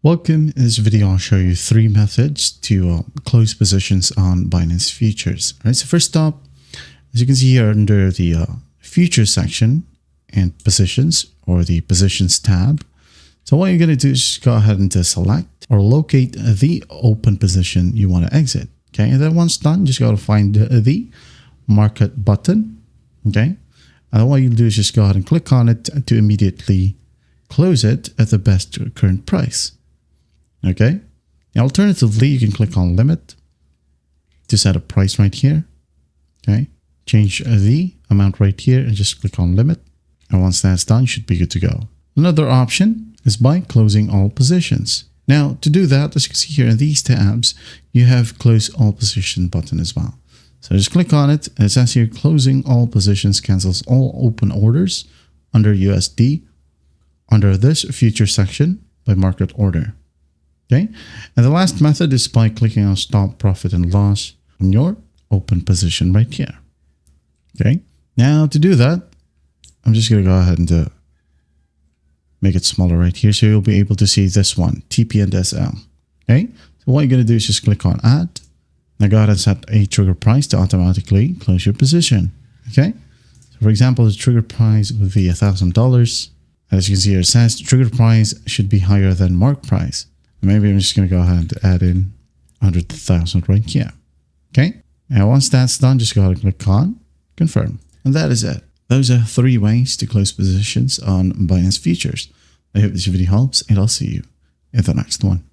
Welcome. In this video, I'll show you three methods to close positions on Binance Futures. All right, so first up, as you can see here under the Futures section and Positions, or the Positions tab. So what you're going to do is just go ahead and select or locate the open position you want to exit. Okay, and then once done, just go to find the Market button. Okay, and what you'll do is just go ahead and click on it to immediately close it at the best current price. Okay. Now, alternatively, you can click on limit to set a price right here. Okay. Change the amount right here and just click on limit. And once that's done, you should be good to go. Another option is by closing all positions. Now, to do that, as you can see here in these tabs, you have close all position button as well. So just click on it. And it says here, closing all positions cancels all open orders under USD under this future section by market order. Okay, and the last method is by clicking on stop profit and loss on your open position right here. Okay, now to do that, I'm just going to go ahead and make it smaller right here so you'll be able to see this one, TP and SL. Okay, so what you're going to do is just click on add. Now go ahead and set a trigger price to automatically close your position. Okay, so for example, the trigger price would be $1,000. As you can see here, it says the trigger price should be higher than mark price. Maybe I'm just going to go ahead and add in 100,000 right here. Okay. And once that's done, just go ahead and click on confirm. And that is it. Those are three ways to close positions on Binance Futures. I hope this video helps, and I'll see you in the next one.